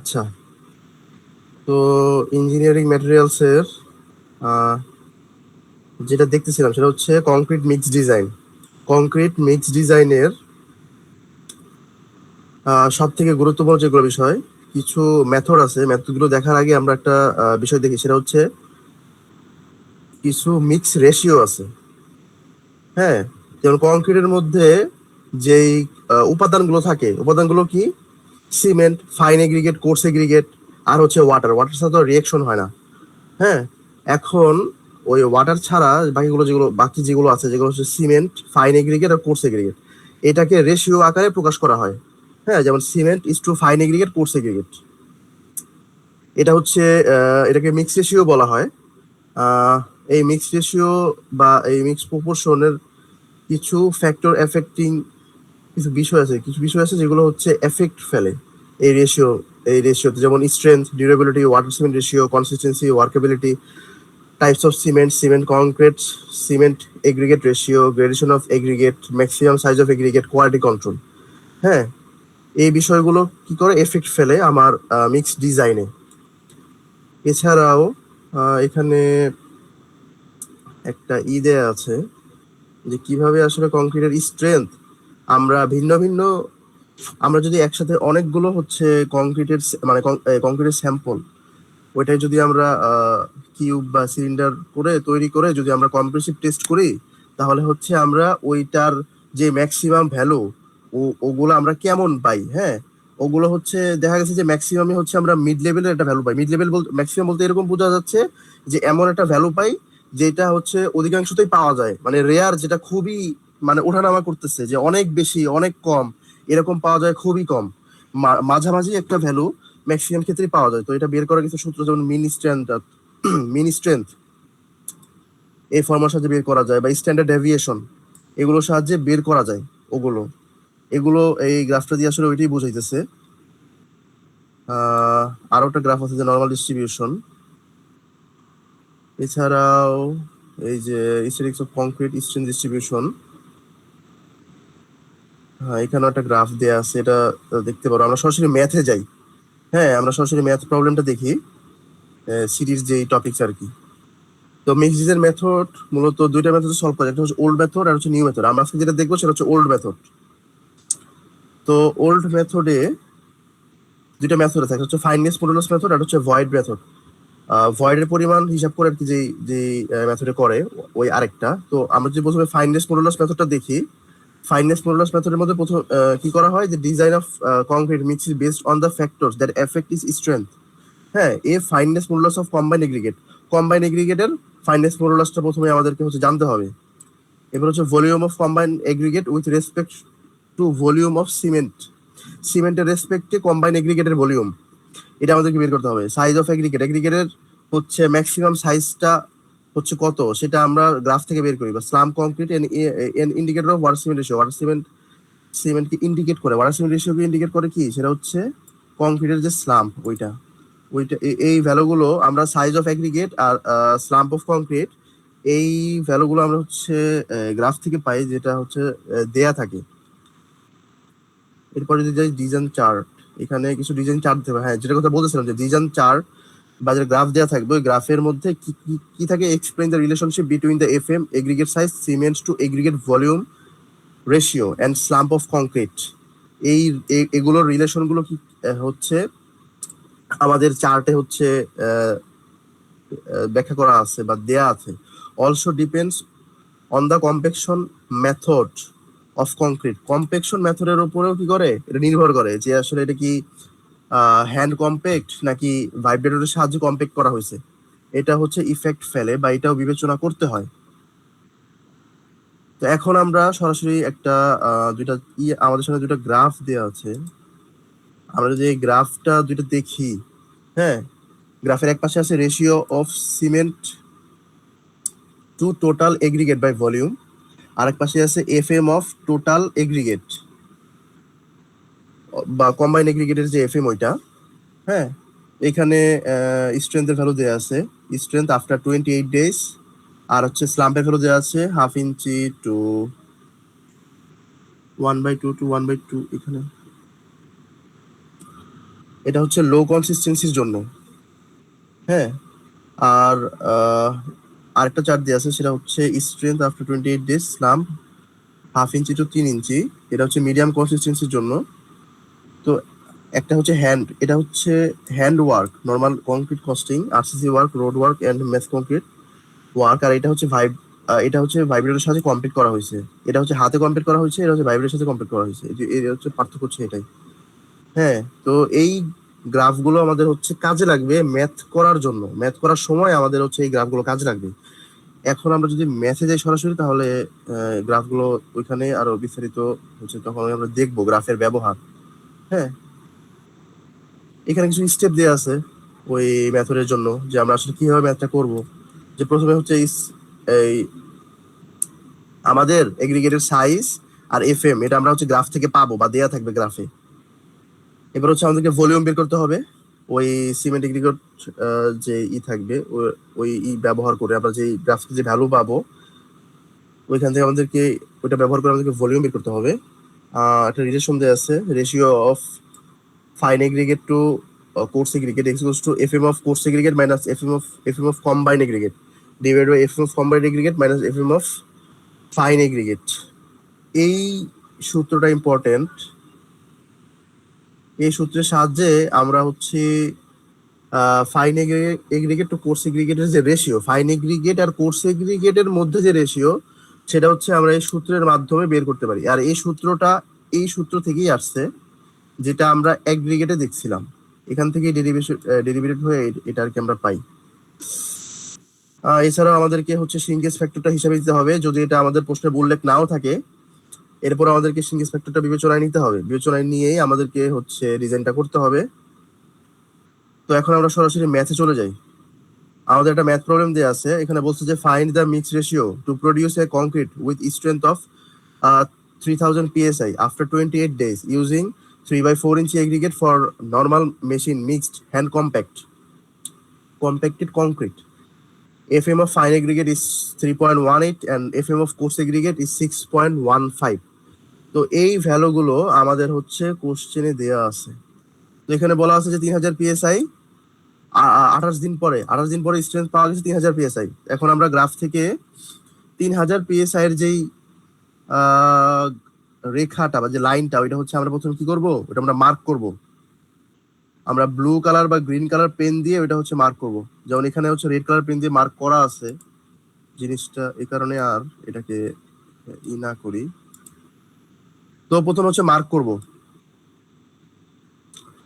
আচ্ছা, তো ইঞ্জিনিয়ারিং ম্যাটেরিয়ালসের যেটা দেখতেছিলাম সেটা হচ্ছে concrete mix design. Concrete mix ডিজাইনের সব থেকে গুরুত্বপূর্ণ যেগুলো বিষয়, কিছু মেথড আছে। মেথডগুলো দেখার আগে আমরা একটা বিষয় দেখি, সেটা হচ্ছে কিছু মিক্স রেশিও আছে। হ্যাঁ, যেমন কংক্রিটের মধ্যে যেই উপাদানগুলো থাকে, উপাদানগুলো কি? Cement, fine aggregate, coarse aggregate, আর হচ্ছে ওয়াটার। ওয়াটার ছাড়া তো রিয়েকশন হয় না। হ্যাঁ, এখন ওই ওয়াটার ছাড়া বাকি যেগুলো আছে, যেগুলো হচ্ছে সিমেন্ট, ফাইন এগ্রিগেট আর কোর্স এগ্রিগেট, এটাকে রেশিও আকারে প্রকাশ করা হয়। হ্যাঁ, যেমন cement is to fine aggregate, coarse aggregate. এটা হচ্ছে এটাকে মিক্স রেশিও বলা হয়। আহ, এই মিক্স রেশিও বা এই মিক্স প্রপোর্শনের কিছু ফ্যাক্টর এফেক্টিং কিছু বিষয় আছে যেগুলো হচ্ছে এফেক্ট ফেলে এই রেশিওতে, যেমন strength, durability, water cement ratio, consistency, workability, types of cement, cement concrete, cement aggregate ratio, gradation of aggregate, maximum size of aggregate, quality control. হ্যাঁ, এই বিষয়গুলো কি করে এফেক্ট ফেলে আমার মিক্স ডিজাইনে। এছাড়াও এখানে একটা দেয়া আছে যে কিভাবে আসলে কংক্রিটের স্ট্রেংথ আমরা ভিন্ন ভিন্ন, আমরা যদি একসাথে অনেকগুলো হচ্ছে কংক্রিটের মানে কংক্রিটের স্যাম্পল, ওইটাই যদি আমরা কিউব বা সিলিন্ডার করে তৈরি করে যদি আমরা কম্প্রেসিভ টেস্ট করি, তাহলে হচ্ছে আমরা ওইটার যে ম্যাক্সিমাম ভ্যালু, ওগুলো আমরা কেমন পাই। হ্যাঁ, ওগুলো হচ্ছে দেখা গেছে যে ম্যাক্সিমামই হচ্ছে আমরা মিড লেভেলের একটা ভ্যালু পাই। মিড লেভেল বলতে, ম্যাক্সিমাম বলতে এরকম বোঝা যাচ্ছে যে এমন একটা ভ্যালু পাই যেটা হচ্ছে অধিকাংশতেই পাওয়া যায়, মানে রেয়ার, যেটা খুবই মানে ওঠানামা করতেছে, যে অনেক বেশি অনেক কম এরকম পাওয়া যায় খুবই কম। মাঝামাঝি একটা ভ্যালু ম্যাক্সিমাম ক্ষেত্রেই পাওয়া যায়। তো এটা বের করার কিছু সূত্র, যেমন মিন স্ট্রেংথ এই ফর্মুলার সাহায্যে বের করা যায়, বা স্ট্যান্ডার্ড ডেভিয়েশন, এগুলোর সাহায্যে বের করা যায়। ওগুলো এগুলো এই গ্রাফটা দিয়ে আসলে ওইটাই বোঝাইতেছে। আরো একটা গ্রাফ আছে যে নর্মাল ডিস্ট্রিবিউশন। এছাড়াও এই যে statics of concrete strain distribution, হ্যাঁ এখানেও একটা গ্রাফ দেয়া আছে, এটা দেখতে পারো। আমরা সরাসরি ম্যাথে যাই। হ্যাঁ, আমরা সরাসরি ম্যাথ প্রবলেমটা দেখি, সিরিজ যেই টপিকস আর কি। তো মিক্স ডিজাইন মেথড মূলত দুইটা মেথড সলভ করে, একটা হচ্ছে ওল্ড মেথড আর হচ্ছে নিউ মেথড। আমরা আজকে যেটা দেখবো সেটা হচ্ছে ওল্ড মেথড। তো ওল্ড মেথডে দুইটা মেথড আছে, একটা হচ্ছে ফাইননেস মডুলাস মেথড আর হচ্ছে ভয়েড মেথড। ভয়েডের পরিমাণ হিসাব করে আর কি, যে যে মেথডে করে ওই আরেকটা। তো আমরা যদি প্রথমে ফাইননেস মডুলাস মেথডটা দেখি, ফাইননেস মডুলাস মেথডের মধ্যে প্রথম কি করা হয়, যে design of concrete mix is based on the factors that affect is strength. হ্যাঁ, a fineness modulus of combine aggregate. Combine এগ্রিগেটের ফাইননেস মডুলাসটা প্রথমে আমাদেরকে হচ্ছে জানতে হবে। এবার হচ্ছে volume of combine aggregate with respect to volume of cement. সিমেন্টের রেসপেক্টে কম্বাইন এগ্রিগেটের ভলিউম, এটা আমাদেরকে বের করতে হবে। সাইজ অফ এগ্রিগেটের হচ্ছে ম্যাক্সিমাম সাইজটা হচ্ছে কত, সেটা আমরা গ্রাফ থেকে বের করি। বা slump concrete an indicator of water cement ratio. সিমেন্টকে ইন্ডিকেট করে, ওয়াটার সিমেন্ট রেশিওকে ইন্ডিকেট করে কি, সেটা হচ্ছে কংক্রিটের যে স্লাম, ওইটা ওইটা এই ভ্যালুগুলো আমরা সাইজ অফ এগ্রিগেট আর স্লাম্প অফ কংক্রিট, এই ভ্যালুগুলো আমরা হচ্ছে গ্রাফ থেকে পাই, যেটা হচ্ছে দেয়া থাকে। এরপর যদি যাই ডিজাইন চার্ট, এখানে কিছু ডিজাইন চার্ট দেবে। হ্যাঁ, যেটা কথা বলতেছিলাম, যে ডিজাইন চার্ট বা যে গ্রাফ দেওয়া থাকবে, ওই গ্রাফের মধ্যে কি কি কি থাকে, explain the relationship between the FM aggregate size, cement to aggregate volume ratio and slump of concrete. এই এগুলোর রিলেশনগুলো কি হচ্ছে আমাদের চার্টে হচ্ছে ব্যাখ্যা করা আছে বা দেয়া আছে। Also depends on the compaction method of concrete. Compaction মেথডের উপরেও কি করে, এটা নির্ভর করে যে আসলে এটা কি হ্যান্ড কম্প্যাক্ট নাকি ভাইব্রেটরের সাহায্যে কম্প্যাক্ট করা হয়েছে। এটা হচ্ছে ইফেক্ট ফেলে, বা এটাও বিবেচনা করতে হয়। তো এখন আমরা সরাসরি একটা দুইটা আমাদের সামনে দুইটা গ্রাফ দেওয়া আছে, আমরা যদি এই গ্রাফটা দুইটা দেখি। হ্যাঁ, গ্রাফের এক পাশে আছে ratio of cement to total aggregate by volume, আরেক পাশে আছে এফএম অফ টোটাল এগ্রিগেট বা কম্বাইন এগ্রিগেটের যে এফএম ওইটা। হ্যাঁ, এখানে স্ট্রেংথের ভ্যালু দেওয়া আছে, স্ট্রেংথ আফটার 28 ডেজ, আর হচ্ছে স্লাম্পের ভ্যালু দেওয়া আছে 1/2 ইঞ্চি টু 1/2 টু 1/2 এখানে। এটা হচ্ছে লো কনসিস্টেন্সির জন্য। হ্যাঁ, আর আরেকটা চার্ট দিয়ে আছে, সেটা হচ্ছে strength after 28 days স্লাম্প 1/2 inch two 3 ইঞ্চি। এটা হচ্ছে মিডিয়াম কনসিস্টেন্সির জন্য। তো একটা হচ্ছে এটা হচ্ছে hand work, normal concrete casting, RCC work, road work and mass concrete work. আর এটা হচ্ছে এটা হচ্ছে ভাইব্রেটের সাথে কমপ্লিট করা হয়েছে। এটা হচ্ছে হাতে কমপ্লিট করা হয়েছে, এটা হচ্ছে ভাইব্রেটের সাথে কমপ্লিট করা হয়েছে। এটা হচ্ছে পার্থক্য, হচ্ছে এটাই। হ্যাঁ, তো এই গ্রাফগুলো আমাদের হচ্ছে কাজে লাগবে ম্যাথ করার জন্য। ম্যাথ করার সময় আমাদের হচ্ছে এই গ্রাফগুলো কাজে লাগবে। এখন আমরা যদি ম্যাথে যাই সরাসরি, তাহলে গ্রাফগুলো ওইখানে আরো বিস্তারিত হচ্ছে, তখন আমরা দেখবো গ্রাফের ব্যবহার। হ্যাঁ, এখানে কিছু স্টেপ দেওয়া আছে ওই মেথডের জন্য, যে আমরা আসলে কিভাবে ম্যাথটা করব। যে প্রথমে হচ্ছে এই আমাদের এগ্রিগেটের সাইজ আর এফএম, এটা আমরা হচ্ছে গ্রাফ থেকে পাবো বা দেয়া থাকবে গ্রাফে। এবার হচ্ছে আমাদেরকে ভলিউম বের করতে হবে। ওই সিমেন্ট এগ্রিগেট যে থাকবে, ওই ব্যবহার করে আমরা যে গ্রাফ যে ভ্যালু পাবো, ওইখান থেকে আমাদেরকে ওইটা ব্যবহার করে আমাদেরকে ভলিউম বের করতে হবে। একটা রিলেশন দেওয়া আছে, ratio of fine aggregate to coarse aggregate equals to FM of coarse aggregate minus FM of combine aggregate divide by FM of combine aggregate minus FM of fine aggregate. এই সূত্রটা important. এই সূত্রের সাহায্যে আমরা হচ্ছে fine aggregate to coarse এগ্রিগেটের যে ratio, fine aggregate আর কোর্স এগ্রিগেটের মধ্যে যে রেশিও, সেটা হচ্ছে আমরা এই সূত্রের মাধ্যমে বের করতে পারি। আর এই সূত্রটা এই সূত্র থেকেই আসছে, যেটা আমরা এগ্রিগেটে দেখছিলাম। এখান থেকে ডেরিভেটিভ হয়ে এটা আর কি আমরা পাই। এছাড়াও আমাদেরকে হচ্ছে সিঙ্গেজ ফ্যাক্টরটা হিসাবে দিতে হবে, যদি এটা আমাদের প্রশ্নে উল্লেখ নাও থাকে। এরপর আমাদেরকে সিঙ্গেজ ফ্যাক্টরটা বিবেচনায় নিতে হবে, বিবেচনায় নিয়েই আমাদেরকে হচ্ছে ডিজাইনটা করতে হবে। তো এখন আমরা সরাসরি ম্যাথে চলে যাই। আমাদের একটা ম্যাথ প্রবলেম দেওয়া আছে, এখানে বলছে যে find the mix ratio to produce A concrete with strength of 3000 psi after 28 days using 3/4 inch aggregate for normal machine mixed hand compacted concrete. FM of fine aggregate is 3.18 and FM of coarse aggregate is 6.15. তো এই ভ্যালুগুলো আমাদের হচ্ছে কোশ্চেনে দেওয়া আছে। তো এখানে বলা আছে যে 3000 psi 28 দিন পরে স্ট্রেংথ পাওয়া গেছে 3000 psi। এখন আমরা গ্রাফ থেকে 3000 psi এর যেই রেখাটা বা যে লাইনটা, ওইটা হচ্ছে আমরা প্রথমে কি করব, ওটা আমরা মার্ক করব। আমরা ব্লু কালার বা গ্রিন কালার পেন দিয়ে ওইটা হচ্ছে মার্ক করব। যেমন এখানে হচ্ছে রেড কালার পেন দিয়ে মার্ক করা আছে জিনিসটা, এই কারণে আর এটাকে না করি। তো প্রথমে হচ্ছে মার্ক করব।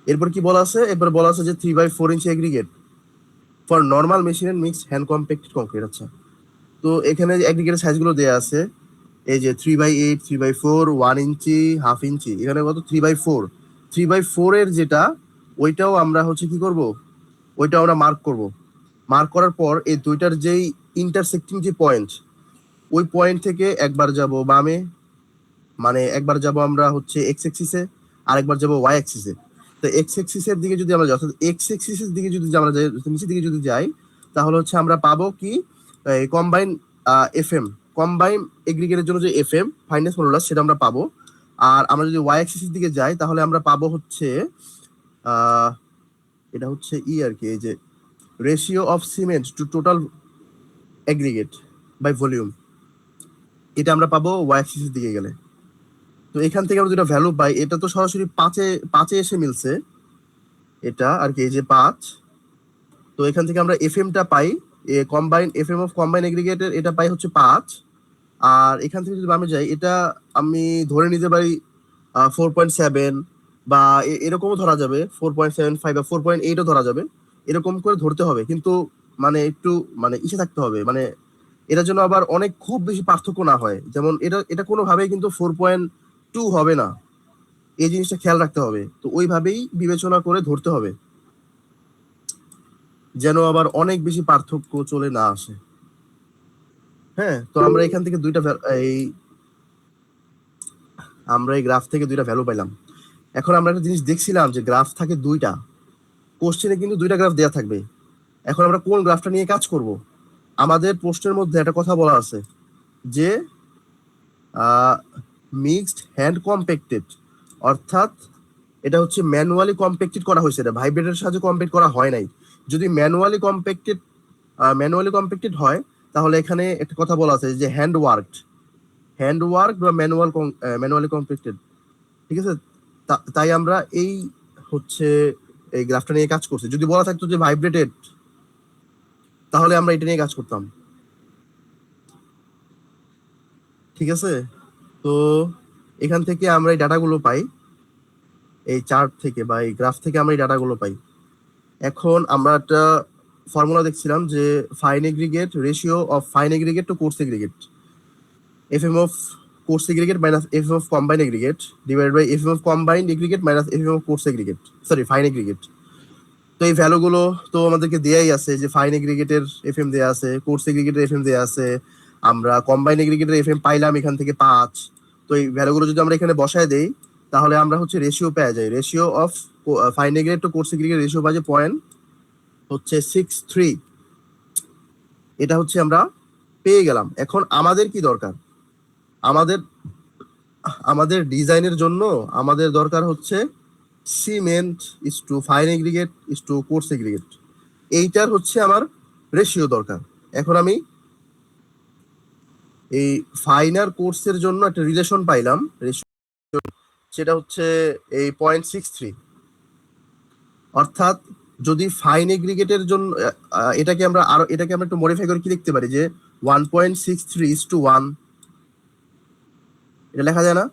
এরপর কি বলা আছে, এরপর বলা আছে যে 3/4 inch aggregate for normal machine and mix hand compacted concrete. আচ্ছা, তো এখানে এগ্রিগেটের সাইজগুলো দেয়া আছে, এই যে 3/8, 3/4, 1 ইঞ্চি, 1/2 ইঞ্চি। এখানে কত 3/4, 3/4 এর যেটা, ওইটাও আমরা হচ্ছে কি করব, ওইটাও আমরা মার্ক করব। মার্ক করার পর এই দুইটার যেই ইন্টারসেক্টিং যে পয়েন্ট, ওই পয়েন্ট থেকে একবার যাব বামে, মানে একবার যাব আমরা হচ্ছে এক্স এক্সিসে, আর একবার যাব ওয়াই এক্সিসে। তো এক্স এক্সিসের দিকে যদি আমরা যাই, অর্থাৎ এক্স এক্সিসের দিকে যদি আমরা যাই, নিচের দিকে যদি যাই, তাহলে হচ্ছে আমরা পাবো কি, কম্বাইন এফএম, কম্বাইন এগ্রিগেটের জন্য যে এফএম ফাইনেস মডুলাস, সেটা আমরা পাবো। আর আমরা যদি ওয়াই এক্সিসের দিকে যাই, তাহলে আমরা পাবো হচ্ছে এটা হচ্ছে আর কি, এই যে ratio of cement to total aggregate by volume, এটা আমরা পাবো ওয়াই এক্সিসের দিকে গেলে। তো এখান থেকে আমরা যেটা ভ্যালু পাই, এটা তো সরাসরি পাঁচে এসে মিলছে, এটা আর কি, এই যে 5। তো এখান থেকে আমরা এফএমটা পাই, কম্বাইন এফএম অফ কম্বাইন এগ্রিগেটের এটা পাই হচ্ছে 5। আর এখান থেকে যদি আমি যাই, এটা আমি ধরে নিতে পারি 4.7, বা এরকমও ধরা যাবে 4.75 বা 4.8ও ধরা যাবে। এরকম করে ধরতে হবে, কিন্তু মানে একটু মানে ইসে থাকতে হবে, মানে এটার জন্য আবার অনেক খুব বেশি পার্থক্য না হয়। যেমন এটা কোনোভাবেই কিন্তু 4.2 হবে না, এই জিনিসটা খেয়াল রাখতে হবে। তো ওইভাবেই বিবেচনা করে ধরতে হবে, যেন আবার অনেক বেশি পার্থক্য চলে না আসে। হ্যাঁ, তো আমরা এখান থেকে আমরা এই গ্রাফ থেকে দুইটা ভ্যালু পাইলাম। এখন আমরা একটা জিনিস দেখছিলাম যে গ্রাফ থাকে দুইটা, কোশ্চেনে কিন্তু দুইটা গ্রাফ দেওয়া থাকবে। এখন আমরা কোন গ্রাফটা নিয়ে কাজ করব? আমাদের প্রশ্নের মধ্যে একটা কথা বলা আছে যে মিক্সড হ্যান্ড কম্প্যাক্টেড, অর্থাৎ এটা হচ্ছে ম্যানুয়ালি কম্প্যাক্টেড করা হয়েছে, এটা ভাইব্রেটের সাহায্যে কম্প্যাক্ট করা হয় নাই। যদি ম্যানুয়ালি কম্প্যাক্টেড হয় তাহলে এখানে একটা কথা বলা আছে যে হ্যান্ড ওয়ার্ক বা ম্যানুয়ালি কম্প্যাক্টেড, ঠিক আছে। তাই আমরা এই হচ্ছে এই গ্রাফটা নিয়ে কাজ করছি। যদি বলা থাকতো যে ভাইব্রেটেড, তাহলে আমরা এটা নিয়ে কাজ করতাম, ঠিক আছে। তো এখান থেকে আমরা এই ডাটাগুলো পাই, এই চার্ট থেকে বা এই গ্রাফ থেকে আমরা এই ডাটাগুলো পাই। এখন আমরা একটা ফর্মুলা দেখছিলাম যে fine aggregate ratio of fine aggregate to coarse aggregate, FM of coarse aggregate minus FM of combined aggregate divided by FM of combined aggregate minus FM of coarse aggregate, sorry fine aggregate. তো এই ভ্যালুগুলো তো আমাদেরকে দেয়াই আছে, যে fine এগ্রিগেটের FM দেয়া আছে, course এগ্রিগেটের FM দেয়া আছে, আমরা কম্বাইন্ড এগ্রিগেটের এফএম পাইলাম এখান থেকে 5। তো এই ভ্যালুগুলো যদি আমরা এখানে বসায় দেই তাহলে আমরা হচ্ছে রেশিও পেয়ে যাই, ratio of fine aggregate to coarse aggregate ratio পাই 0.63। এটা হচ্ছে আমরা পেয়ে গেলাম। এখন আমাদের কি দরকার, আমাদের ডিজাইনের জন্য আমাদের দরকার হচ্ছে cement is to fine aggregate is to coarse aggregate, এইটার হচ্ছে আমার রেশিও দরকার। এখন আমি এই ফাইন আর কোর্সের জন্য একটা রিলেশন পাইলাম, সেটা হচ্ছে এই 0.63। অর্থাৎ যদি ফাইন এগ্রিগেটের জন্য এটাকে আমরা একটু মডিফাই করে কি লিখতে পারি যে 1.63:1, এটা লেখা যায় না?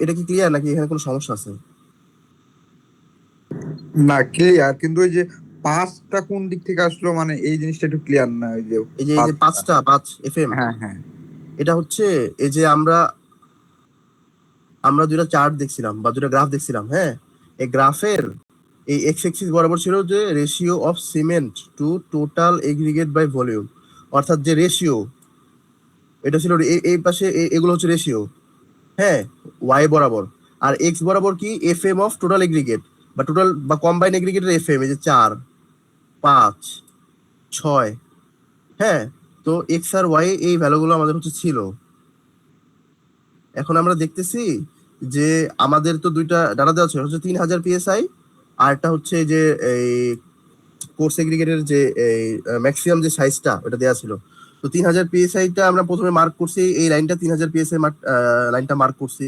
এটা কি ক্লিয়ার নাকি এখানে কোনো সমস্যা আছে? না ক্লিয়ার, কিন্তু ওই যে 5টা কোন দিক থেকে আসলো মানে এই জিনিসটা একটু ক্লিয়ার না। ওই যে এই যে 5 এফএম, হ্যাঁ হ্যাঁ, এটা হচ্ছে এই যে আমরা দুইটা চার্ট দেখছিলাম বা দুইটা গ্রাফ দেখছিলাম, হ্যাঁ। এই গ্রাফের এই এক্স এক্সিস বরাবর ছিল যে ratio of cement to total aggregate by volume, অর্থাৎ যে রেশিও এটা ছিল এই পাশে এগুলো হচ্ছে রেশিও, হ্যাঁ, ওয়াই বরাবর। আর এক্স বরাবর কি এফএম অফ টোটাল এগ্রিগেট বা কম্বাইন এগ্রিগেটের এফএম, এই যে 4, 5, 6, হ্যাঁ। তো এক্স আর ওয়াই এই ভ্যালুগুলো আমাদের হচ্ছে ছিল। এখন আমরা দেখতেছি যে আমাদের তো দুইটা ডাটা দেওয়া ছিল, হচ্ছে 3000 পিএসআই, আর একটা হচ্ছে যে এই কোর্স এগ্রিগেটের যে এই ম্যাক্সিমাম যে সাইজটা ওটা দেওয়া ছিল। তো 3000 পিএসআইটা আমরা প্রথমে মার্ক করছি, এই লাইনটা 3000 পিএসআই লাইনটা মার্ক করছি।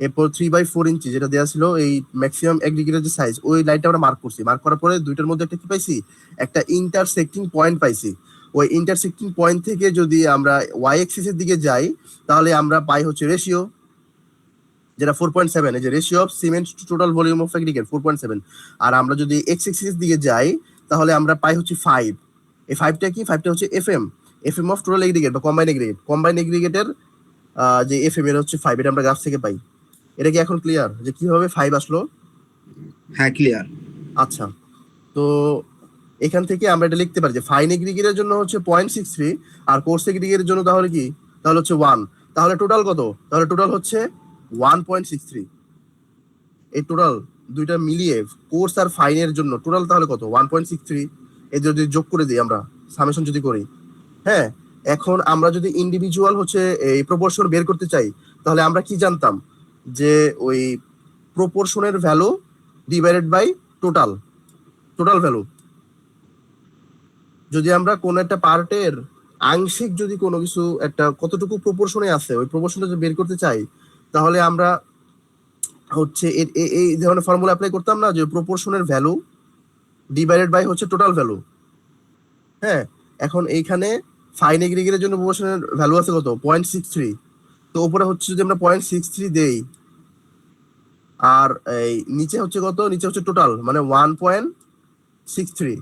এরপর 3/4 ইঞ্চি যেটা দেওয়া ছিল এই ম্যাক্সিমাম এগ্রিগেটের যে সাইজ, ওই লাইনটা আমরা মার্ক করছি। মার্ক করার পরে দুইটার মধ্যে একটা কি পাইছি, একটা ইন্টারসেক্টিং পয়েন্ট পাইছি। ওই ইন্টারসেক্টিং পয়েন্ট থেকে যদি আমরা ওয়াই এক্সিস এর দিকে যাই তাহলে আমরা পাই হচ্ছে রেশিও, যেটা 4.7, এই যে ratio of cement to total volume of aggregate 4.7। আর আমরা যদি এক্স এক্সিস এর দিকে যাই তাহলে আমরা পাই হচ্ছে 5। এই 5টা কি, 5টা হচ্ছে এফএম অফ টোটাল এগ্রিগেট বা কম্বাইন এগ্রিগেটের যে এফএম এর হচ্ছে 5, এটা আমরা গ্রাফ থেকে পাই। এটা কি এখন ক্লিয়ার যে কিভাবে 5 আসলো? হ্যাঁ ক্লিয়ার। আচ্ছা, তো এখান থেকে আমরা এটা লিখতে পারি যে ফাইন এগ্রিগেটের জন্য হচ্ছে 0.63 আর কোর্স এগ্রিগেটের জন্য তাহলে কি, তাহলে হচ্ছে 1। তাহলে টোটাল কত? তাহলে টোটাল হচ্ছে 1.63। এই টোটাল দুইটা মিলিয়ে কোর্স আর ফাইনের জন্য টোটাল তাহলে কত? 1.63। এই যদি যোগ করে দিই আমরা, সামেশন যদি করি, হ্যাঁ। এখন আমরা যদি ইন্ডিভিজুয়াল হচ্ছে এই প্রপোর্শন বের করতে চাই তাহলে আমরা কি জানতাম যে ওই প্রপোর্শনের value divided by total value. যদি আমরা কোন একটা পার্টের আংশিক যদি কোনো কিছু একটা কতটুকু প্রপোর্শনে আছে ওই প্রপোর্শনটা যদি বের করতে চাই তাহলে আমরা হচ্ছে এই ধরনের ফর্মুলা অ্যাপ্লাই করতাম না, যে প্রপোর্শনের ভ্যালু ডিভাইডেড বাই হচ্ছে টোটাল ভ্যালু, হ্যাঁ। এখন এইখানে ফাইন এগ্রিগেটের জন্য প্রপোর্শনের ভ্যালু আছে কত? 0.63। তো উপরে হচ্ছে যদি আমরা 0.63 দেই আর এই নিচে হচ্ছে কত? নিচে হচ্ছে টোটাল, মানে 1.63।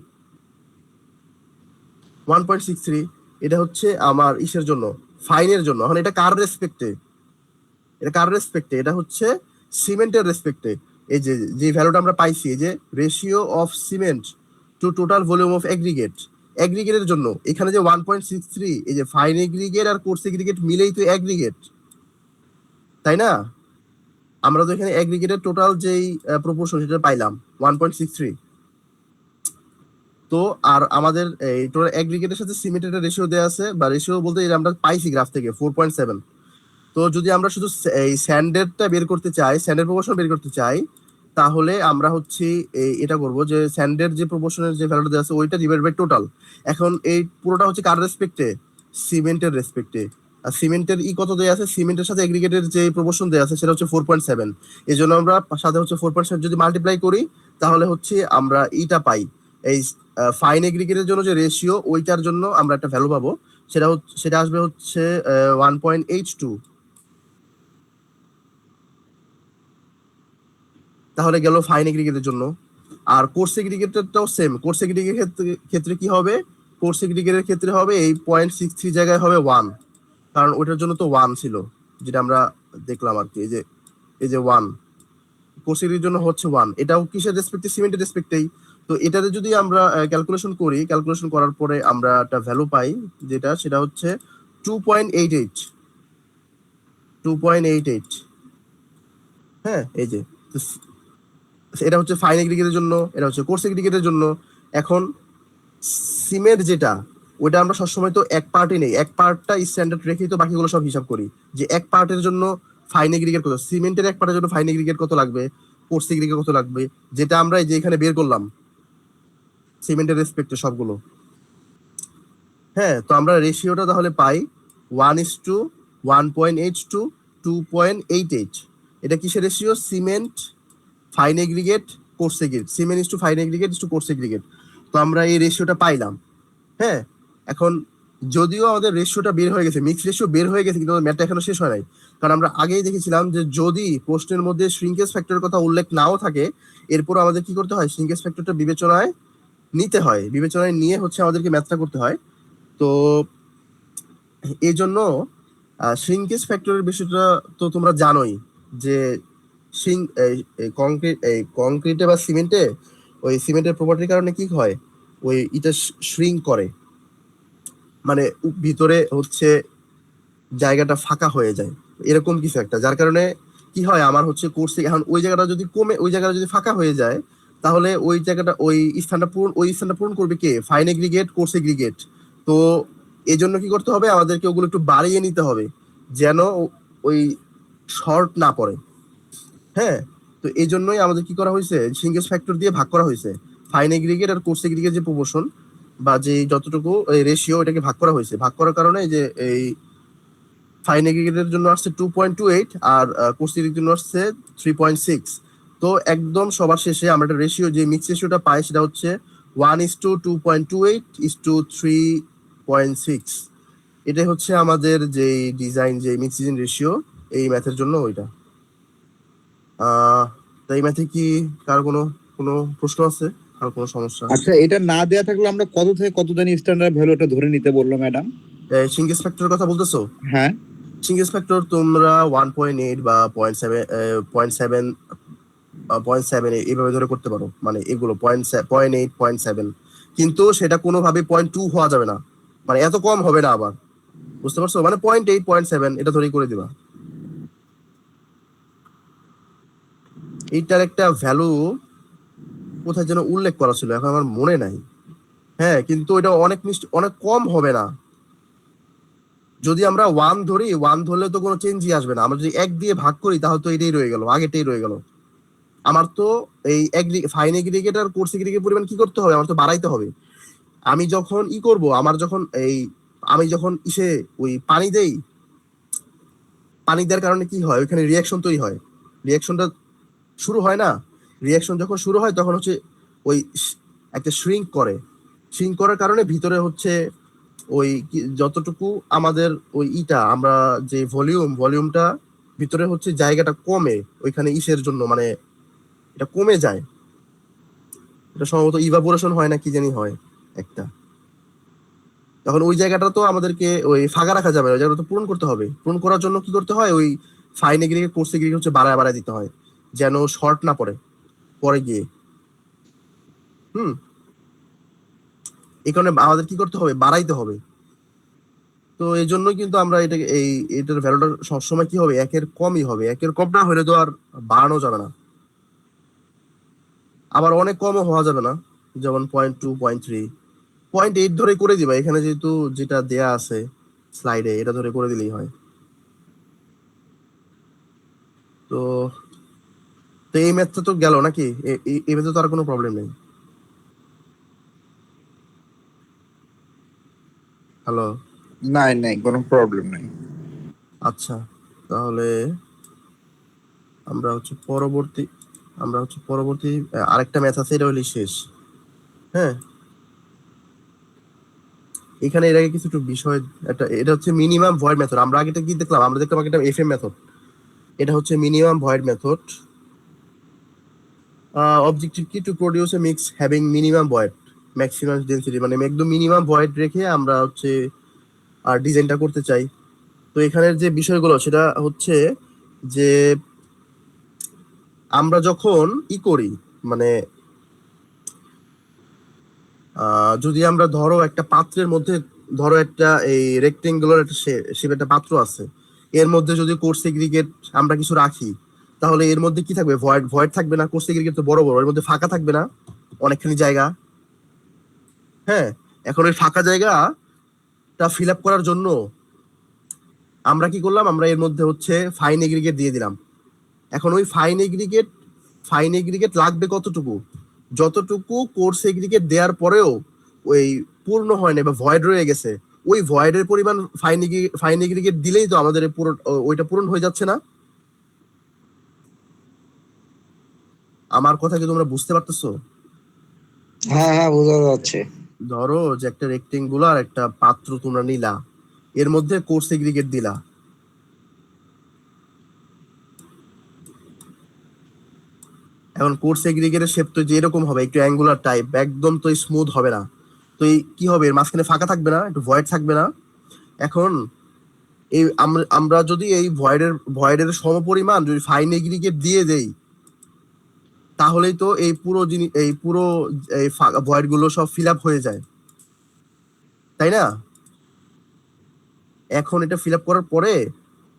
এটা হচ্ছে আমার ইসের জন্য, ফাইনের জন্য। এখন এটা কার রেসপেক্টে? এটা হচ্ছে সিমেন্টের রেসপেক্টে। এই যে ভ্যালুটা আমরা পাইছি, এই যে ratio of cement to total volume of এগ্রিগেটের জন্য এখানে যে 1.63, এই যে ফাইন এগ্রিগেট আর কোর্স এগ্রিগেট মিলেই তো এগ্রিগেট, তাই না? আমরা তো এখানে এগ্রিগেটের টোটাল যেই প্রপোর্শন সেটা পাইলাম 1.63। তো আর আমাদের এই টোটাল এগ্রিগেটের সাথে সিমেন্টের রেশিও দেওয়া আছে, বা রেশিও বলতে আমরা পাইছি গ্রাফ থেকে 4.7। তো যদি আমরা শুধু এই স্যান্ডেরটা বের করতে চাই, স্যান্ডের প্রপোর্শন বের করতে চাই, তাহলে আমরা হচ্ছে এটা করব যে স্যান্ডের যে প্রপোর্শনের যে ভ্যালুটা দেওয়া আছে ওইটা ডিভাইড বাই টোটাল। এখন এই পুরোটা হচ্ছে কার রেসপেক্টে? সিমেন্টের রেসপেক্টে। আর সিমেন্টের কত দেওয়া আছে? সিমেন্টের সাথে এগ্রিগেটের যে প্রপোর্শন দেওয়া আছে সেটা হচ্ছে 4.7। এই জন্য আমরা সাথে হচ্ছে 4.7 যদি মাল্টিপ্লাই করি তাহলে হচ্ছে আমরা ইটা পাই। এই ফাইন এগ্রিগেটের জন্য যে রেশিও ওইটার জন্য আমরা একটা ভ্যালু পাবো, সেটা আসবে হচ্ছে 1.82। তাহলে গেল ফাইন এগ্রিগেটের জন্য। আর কোর্স এগ্রিগেটেরটাও সেম। কোর্স এগ্রিগেটের ক্ষেত্রে কি হবে? কোর্স এগ্রিগেটের ক্ষেত্রে হবে এই 0.63 জায়গায় হবে 1, কারণ ওইটার জন্য তো 1 ছিল, যেটা আমরা দেখলাম আর কি। এই যে 1 কোর্স এগ্রিগেটের জন্য হচ্ছে 1। এটাও কিসের রেসপেক্টে? সিমেন্টের রেসপেক্টেই। তো এটাতে যদি আমরা ক্যালকুলেশন করি, ক্যালকুলেশন করার পরে আমরা একটা ভ্যালু পাই, সেটা হচ্ছে 2.88। 2.88। হ্যাঁ, এই যে তো এটা হচ্ছে ফাইন এগ্রিগেটের জন্য, এটা হচ্ছে কোর্স এগ্রিগেটের জন্য। এখন সিমের যেটা, ওইটা আমরা সবসময় তো এক পার্টই নেই, এক পার্টটা স্ট্যান্ডার্ড রেখেই তো বাকিগুলো সব হিসাব করি, যে এক পার্টের জন্য ফাইন এগ্রিগেট কত, সিমেন্টের এক পার্টের জন্য ফাইন এগ্রিগেট কত লাগবে, কোর্স এগ্রিগেট কত লাগবে, যেটা আমরা এই যে এখানে বের করলাম সিমেন্টের রেসপেক্টে সবগুলো। হ্যাঁ, তো আমরা রেশিওটা তাহলে পাই 1:1.8 টু 2.88। এটা কিসের ratio? Cement, fine aggregate, coarse aggregate. Cement is to fine aggregate is to coarse aggregate. তো আমরা এই রেশিওটা পাইলাম। হ্যাঁ, এখন যদিও আমাদের রেশিওটা বের হয়ে গেছে, মিক্স রেশিও বের হয়ে গেছে, কিন্তু ম্যাথটা এখনো শেষ হয় নাই। কারণ আমরা আগেই দেখেছিলাম যে যদি প্রশ্নের মধ্যে শ্রিঙ্কেজ ফ্যাক্টরের কথা উল্লেখ নাও থাকে, এরপর আমাদের কি করতে হয়? শ্রিঙ্কেজ ফ্যাক্টরটা বিবেচনায় নিতে হয়, বিবেচনায় নিয়ে হচ্ছে আমাদেরকে ম্যাথটা করতে হয়। তো এই জন্য শ্রিঙ্কেজ ফ্যাক্টরের বিষয়টা তো তোমরা জানোই, যে কংক্রিটে বা সিমেন্টে ওই সিমেন্টের প্রপার্টির কারণে কি হয়, ওই এটা শ্রিঙ্ক করে, মানে ভিতরে হচ্ছে জায়গাটা ফাঁকা হয়ে যায়, এরকম কিছু একটা। যার কারণে কি হয়, আমার হচ্ছে কোর্সে এখন ওই জায়গাটা যদি কমে, ওই জায়গাটা যদি ফাঁকা হয়ে যায়, তাহলে ওই জায়গাটা ওই স্থানটা পূরণ করবে কে? Fine aggregate, coarse aggregate. তো এই জন্য কি করতে হবে? আমাদেরকে ওগুলো একটু বাড়িয়ে নিতে হবে, যেন ওই শর্ট না পড়ে। হ্যাঁ, তো এই জন্যই আমাদের কি করা হয়েছে, সিঙ্গেজ ফ্যাক্টর দিয়ে ভাগ করা হয়েছে। ফাইন এগ্রিগেট আর কোর্স এগ্রিগেট যে প্রপোর্শন বা যে যতটুকু রেশিও, এটাকে ভাগ করা হয়েছে। ভাগ করার কারণে যে এই ফাইন এগ্রিগেটের জন্য আসছে 2.28 আর কোর্স এগ্রিগেটের জন্য আসছে 3.6। তো একদম সবার শেষে আমরা একটা রেশিও, যে মিক্স রেশিওটা পাই, সেটা হচ্ছে 1:2.28:3.6। এটাই হচ্ছে আমাদের যে ডিজাইন, যে মিক্সিং রেশিও এই ম্যাথের জন্য ওইটা। তো এই ম্যাথে কি কারো কোনো কোনো প্রশ্ন আছে, আর কোনো সমস্যা? আচ্ছা, এটা না দেয়া থাকলে আমরা কত থেকে কত জানি স্ট্যান্ডার্ড ভ্যালুটা ধরে নিতে বললো ম্যাডাম? সিঙ্গেজ ফ্যাক্টরের কথা বলতেছো? হ্যাঁ। সিঙ্গেজ ফ্যাক্টর তোমরা 1.8 বা 0.7, 0.7, 0.7 এইভাবে ধরে করতে পারো, মানে এগুলো 0.8, 0.7। কিন্তু সেটা কোনোভাবে 0.2 হওয়া যাবে না, মানে এত কম হবে না আবার, বুঝতে পারছো? মানে 0.8, 0.7 এটা ধরেই করে দিবা। এইটার একটা ভ্যালু কোথায় যেন উল্লেখ করা ছিল, এখন আমার মনে নাই। হ্যাঁ, কিন্তু এটা অনেক কম হবে না। যদি আমরা 1 ধরি, 1 ধরলে তো কোনো চেঞ্জই আসবে না। আমরা যদি 1 দিয়ে ভাগ করি তাহলে তো এটাই রয়ে গেল, আগেটাই রয়ে গেল। আমার তো এই ফাইন এগ্রিগেট আর কোর্স এগ্রিগেট পরিমাণ কি করতে হবে? আমার তো বাড়াইতে হবে। আমি যখন করব, আমি যখন ওই পানি দেই, পানি দেওয়ার কারণে কি হয়, ওইখানে রিয়াকশন তৈরি হয়। রিয়াকশনটা শুরু হয় না, রিয়াকশন যখন শুরু হয় তখন হচ্ছে ওই একটা শ্রিঙ্ক করার কারণে ভিতরে হচ্ছে ওই যতটুকু আমাদের আমরা যে ভলিউমটা ভিতরে হচ্ছে জায়গাটা কমে, ওইখানে জন্য, মানে এটা কমে যায়। এটা সম্ভবত ইভাপোরেশন হয় না কি জানি হয় একটা। তখন ওই জায়গাটা তো আমাদেরকে ওই ফাঁকা রাখা যাবে না, ওই জায়গাটা তো পূরণ করতে হবে। পূরণ করার জন্য কি করতে হয়, ওই ফাইন এগ্রিগেট, কোর্স এগ্রিগেট হচ্ছে বাড়ায় দিতে হয়, যেন শর্ট না পড়ে পরে গিয়ে। এই কারণে আমাদের কি করতে হবে, বাড়াইতে হবে। তো এই জন্যই কিন্তু আমরা এটার ভ্যালুটা সবসময় কি হবে, একের কমই হবে। একের কম না হলে তো আর বাড়ানো যাবে না, আবার অনেক কমও হওয়া যাবে না। যেমন 0.2, 0.3, 0.8 ধরে করে দিবা। এখানে যেহেতু যেটা দেয়া আছে স্লাইডে, এটা ধরে করে দিলেই হয়। তো তো এই ম্যাথটা তো গেল নাকি? এই ম্যাথে তো আর কোনো প্রবলেম নেই। হ্যালো? নাই নাই, কোনো প্রবলেম নাই। আচ্ছা, তাহলে আমরা হচ্ছে পরবর্তী আরেকটা ম্যাথ আছে, এটা হলে শেষ। হ্যাঁ, এখানে এর আগে কিছু একটু বিষয়, এটা হচ্ছে মিনিমাম ভয়েড মেথড। আমরা আগেটা কি দেখলাম? আমরা দেখলাম একটা এফএম মেথড। এটা হচ্ছে মিনিমাম ভয়েড মেথড। অবজেক্টিভ কি? To produce A mix having minimum void maximum density, মানে একদম মিনিমাম ভয়েড রেখে আমরা হচ্ছে আর ডিজাইনটা করতে চাই। তো এখানের যে বিষয়গুলো সেটা হচ্ছে যে আমরা যখন করি, মানে যদি আমরা ধরো একটা পাত্রের মধ্যে, ধরো একটা এই রেক্টেঙ্গুলার একটা শেপ একটা পাত্র আছে, এর মধ্যে যদি কোর্স এগ্রিগেট আমরা কিছু রাখি, তাহলে এর মধ্যে কি থাকবে? ভয়েড ভয়েড থাকবে না। কোর্স এগ্রিগেট তো বড় বড়, এর মধ্যে ফাঁকা থাকবে না অনেকখানি জায়গা। হ্যাঁ, এখন ওই ফাঁকা জায়গাটা ফিল আপ করার জন্য আমরা কি করলাম? আমরা এর মধ্যে হচ্ছে ফাইন এগ্রিগেট দিয়ে দিলাম। এখন ওই ফাইন এগ্রিগেট লাগবে কতটুকু? যতটুকু কোর্স এগ্রিগেট দেওয়ার পরেও ওই পূর্ণ হয় না বা ভয়েড রয়ে গেছে, ওই ভয়েডের পরিমাণ ফাইন এগ্রিগেট দিলেই তো আমাদের পুরো ওইটা পূরণ হয়ে যাচ্ছে না? আমার কথা কি তোমরা বুঝতে পারতেছো? হ্যাঁ হ্যাঁ, বোঝা যাচ্ছে। ধরো যে একটা রেক্টেঙ্গুলার একটা পাত্র তোমরা নিলা, এর মধ্যে কোর্স এগ্রিগেট দিলা। এখন কোর্স এগ্রিগেটের শেপ তো যে এরকম হবে, একটু অ্যাঙ্গুলার টাইপ, একদম তো স্মুথ হবে না। তো এই কি হবে? এর মাঝখানে ফাঁকা থাকবে না, একটু ভয়েড থাকবে না? এখন এই আমরা যদি এই ভয়েডের সমপরিমাণ যদি ফাইন এগ্রিগেট দিয়ে দেই, তাহলেই তো এই পুরো জিনিস, এই পুরো এই ভয়েড গুলো সব ফিল আপ হয়ে যায়, তাই না? এখন এটা ফিল আপ করার পরে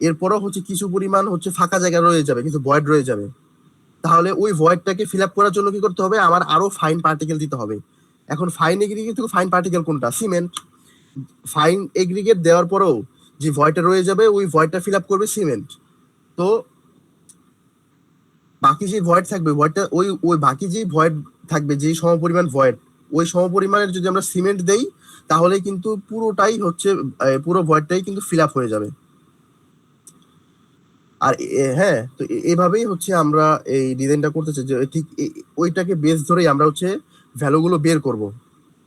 এরপরও হচ্ছে কিছু পরিমাণ হচ্ছে ফাঁকা জায়গা রয়ে যাবে, কিছু ভয়েড রয়ে যাবে। তাহলে ওই ভয়েডটাকে ফিল আপ করার জন্য কি করতে হবে? আমার আরো ফাইন পার্টিকেল দিতে হবে। এখন ফাইন এগ্রিগেট থেকে ফাইন পার্টিকেল কোনটা? সিমেন্ট। ফাইন এগ্রিগেট দেওয়ার পরেও যে ভয়েডটা রয়ে যাবে, ওই ভয়েডটা ফিল আপ করবে সিমেন্ট। তো বাকি যে ভয়েড থাকবে, ভয়েডটা ওই ওই বাকি যে ভয়েড থাকবে, যে সমপরিমাণ ভয়েড, ওই সমপরিমাণের যদি আমরা সিমেন্ট দেই, তাহলে কিন্তু পুরোটাই হচ্ছে পুরো ভয়েডটাই কিন্তু ফিল আপ হয়ে যাবে। আর হ্যাঁ, তো এভাবেই হচ্ছে আমরা এই ডিজাইনটা করতে চাই, যে ঠিক ওইটাকে বেস ধরেই আমরা হচ্ছে ভ্যালু গুলো বের করব।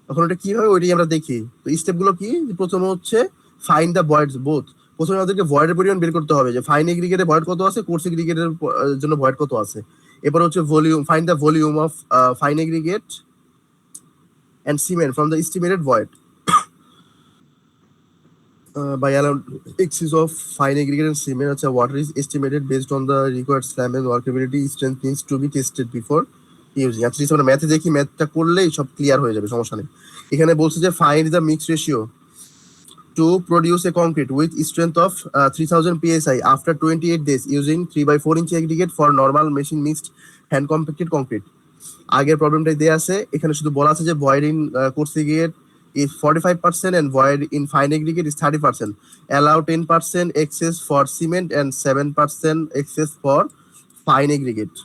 তখন ওটা কি হয় ওইটাই আমরা দেখি। তো স্টেপ গুলো কি? প্রথমে হচ্ছে ফাইন্ড দ্য ভয়েডস বোথ। প্রথমে আমাদেরকে ভয়েডের পরিমাণ বের করতে হবে, যে ফাইন এগ্রিগেটে ভয়েড কত আছে, কোর্স এগ্রিগেটের জন্য ভয়েড কত আছে। এরপর হচ্ছে volume, find the volume of fine aggregate and cement from the estimated void by allowed excess of fine aggregate and cement. আচ্ছা, water is estimated based on the required slab and workability strength needs to be tested before using. আচ্ছা, আমরা ম্যাথে দেখি, ম্যাথটা করলেই সব clear হয়ে যাবে, সমস্যা নেই। এখানে বলছে যে find the mix ratio to produce a concrete with strength of 3000 psi after 28 days using 3/4 inch aggregate for normal machine mixed hand compacted concrete. আগের প্রবলেমটাই দেয়া আছে, এখানে শুধু বলা আছে যে void in coarse aggregate is 45% and void in fine aggregate is 30%. Allow 10% excess for cement and 7% excess for fine aggregate.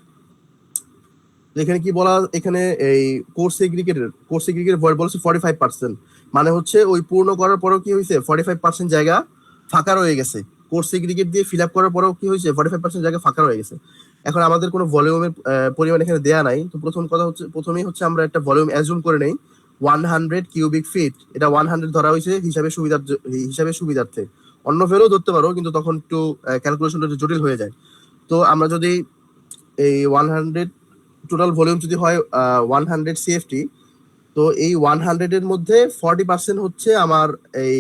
এখানে কি বলা? এখানে এই কোর্স এগ্রিগেটের ভয়েড বলেছে 45%, মানে হচ্ছে ওই পূর্ণ করার পরেও কি হয়েছে? 45% জায়গা ফাঁকা রয়ে গেছে। কোর্স এগ্রিগেট দিয়ে ফিল আপ করার পরেও কি হয়েছে? 45% জায়গা ফাঁকা রয়ে গেছে। এখন আমাদের কোনো ভলিউমের পরিমাণ এখানে দেয়া নাই। তো প্রথমেই হচ্ছে আমরা একটা ভলিউম অ্যাজুম করে নেই 100 কিউবিক ফিট। এটা 100 ধরা হয়েছে হিসাবে সুবিধার্থে। অন্য ভ্যালু ধরতে পারো, কিন্তু তখন একটু ক্যালকুলেশনটা একটু জটিল হয়ে যায়। তো আমরা যদি এই 100 টোটাল ভলিউম যদি হয় 100 সিএফটি, তো এই 100 এর মধ্যে 40% হচ্ছে আমার এই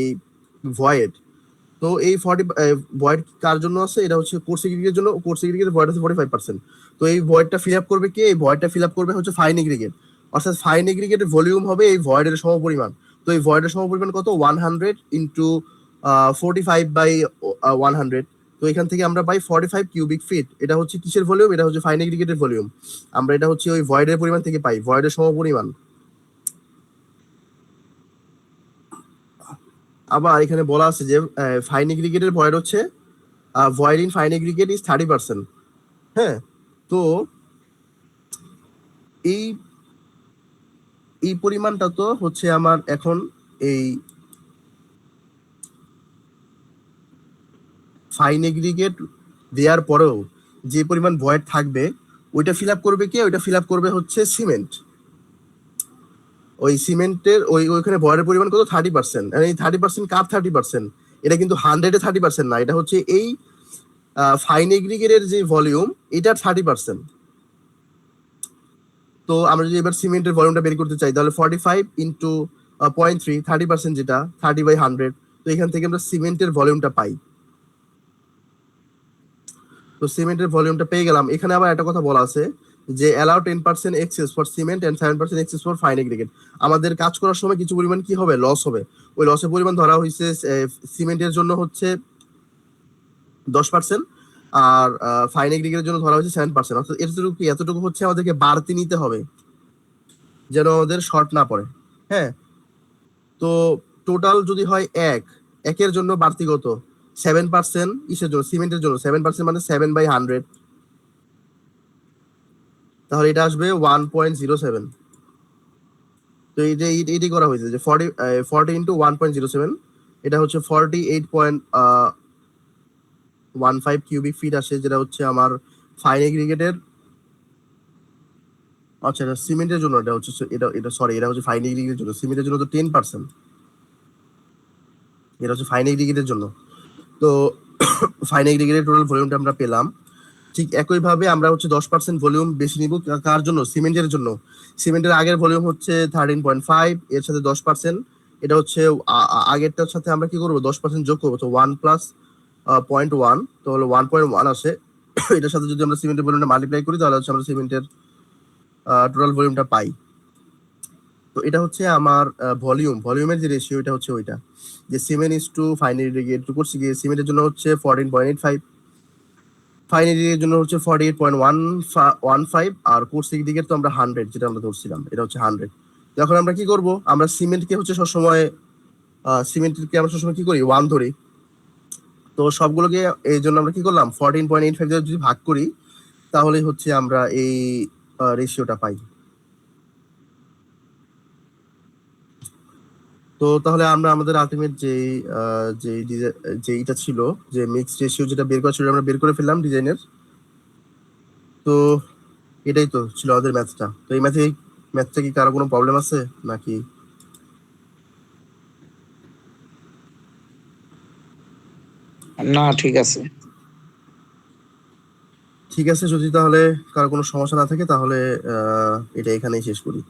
ভয়েড। তো এই 40 ভয়েড কার জন্য আছে? এটা হচ্ছে কোর্স এগ্রিগেটের জন্য। কোর্স এগ্রিগেটের ভয়েড আছে 45%। তো এই ভয়েডটা ফিল আপ করবে কে? এই ভয়েডটা ফিল আপ করবে হচ্ছে ফাইন এগ্রিগেট। অর্থাৎ ফাইন এগ্রিগেটের ভলিউম হবে এই ভয়েডের সমপরিমাণ। তো এই ভয়েডের সমপরিমাণ কত? 100 ইন্টু 45/100। তো এখান থেকে আমরা পাই 45 কিউবিক ফিট। এটা হচ্ছে কিসের ভলিউম? এটা হচ্ছে ফাইন এগ্রিগেটের ভলিউম। আমরা এটা হচ্ছে ওই ভয়েডের পরিমাণ থেকে পাই, ভয়েডের সমপরিমাণ। আবার এখানে বলা আছে যে ফাইন এগ্রিগেটের ভয়েড হচ্ছে void in fine aggregate is 30%। হ্যাঁ, তো এই এই পরিমাণটা তো হচ্ছে আমার এখন এই ফাইন এগ্রিগেট দেওয়ার পরেও যে পরিমাণ ভয়েড থাকবে ওইটা ফিল আপ করবে কে? ওইটা ফিল আপ করবে হচ্ছে সিমেন্ট। ওই সিমেন্টের ওইখানে ভয়ের পরিমাণ কত? 30%। এই 30% কার 30%? এটা কিন্তু 100-এ 30% না, এটা হচ্ছে এই ফাইন এগ্রিগেটের যে ভলিউম এটার 30%। তো আমরা যদি এবার সিমেন্টের ভলিউমটা বের করতে চাই তাহলে 45 ইন্টু 0.3, 30% যেটা 30/100। তো এখান থেকে আমরা সিমেন্টের ভলিউমটা পাই। তো সিমেন্টের ভলিউমটা পেয়ে গেলাম। এখানে আবার একটা কথা বলা আছে যে allow 10% excess for cement and 7% excess for fine aggregate. আমাদের কাজ করার সময় কিছু পরিমাণ কি হবে? লস হবে। ওই লসের পরিমাণ ধরা হয়েছে সিমেন্টের জন্য হচ্ছে 10%, আর ফাইন এগ্রিগেটের জন্য ধরা হয়েছে 7%। অর্থাৎ এতটুকু হচ্ছে আমাদেরকে বাড়তি নিতে হবে যেন আমাদের শর্ট না পড়ে। হ্যাঁ, তো টোটাল যদি হয় একের জন্য বাড়তি কত? 7% ইসের জন্য, সিমেন্টের জন্য 7% মানে 7/100। তাহলে এটা আসবে 1.07। তো এইটাই করা হয়েছে যে 40 ইন্টু 1.07, এটা হচ্ছে 48.15 কিউবিক ফিট আসে, যেটা হচ্ছে আমার ফাইন এগ্রিগেটের। আচ্ছা, এটা সিমেন্টের জন্য, এটা হচ্ছে এটা হচ্ছে ফাইন এগ্রিগেটের জন্য। সিমেন্টের জন্য তো 10%, এটা হচ্ছে ফাইন এগ্রিগেটের জন্য। তো ফাইন এগ্রিগেটের টোটাল ভলিউমটা আমরা পেলাম। ঠিক একইভাবে আমরা হচ্ছে 10% ভলিউম বেশি নিব কার জন্য? সিমেন্টের জন্য। সিমেন্টের আগের ভলিউম হচ্ছে 13.5, এর সাথে 10%, এটা হচ্ছে আগেরটার সাথে আমরা কি করবো? 10% যোগ করবো, তো 1+0.1, তো হলো 1.1 আসে। এটার সাথে যদি আমরা সিমেন্টের ভলিউমটা মাল্টিপ্লাই করি তাহলে হচ্ছে আমরা সিমেন্টের টোটাল ভলিউমটা পাই। তো এটা হচ্ছে আমার ভলিউমের যে রেশিও, এটা হচ্ছে ওইটা যে cement is to fine aggregate করছি গিয়ে সিমেন্টের জন্য হচ্ছে 14.85, ফাইন এগ্রিগেটের জন্য হচ্ছে 48.15, আর কোর্স এগ্রিগেট তো আমরা 100 যেটা আমরা ধরছিলাম, এটা হচ্ছে 100। এখন আমরা কি করব? আমরা সিমেন্টকে হচ্ছে সবসময় আমরা সবসময় কি করি? 1 ধরি। তো সবগুলোকে এই জন্য আমরা কি করলাম? 14.85 দিয়ে যদি ভাগ করি তাহলে হচ্ছে আমরা এই রেশিওটা পাই। তো তাহলে আমরা আমাদের আলটিমেট যে এটা ছিল, যে মিক্স রেশিও যেটা বের করা ছিল, আমরা বের করে ফেললাম ডিজাইনের। তো এটাই তো ছিল আমাদের ম্যাথটা। তো এই ম্যাথটা কি কারো কোনো প্রবলেম আছে নাকি? না, ঠিক আছে। ঠিক আছে, যদি তাহলে কারো কোনো সমস্যা না থাকে তাহলে এটা এখানেই শেষ করি।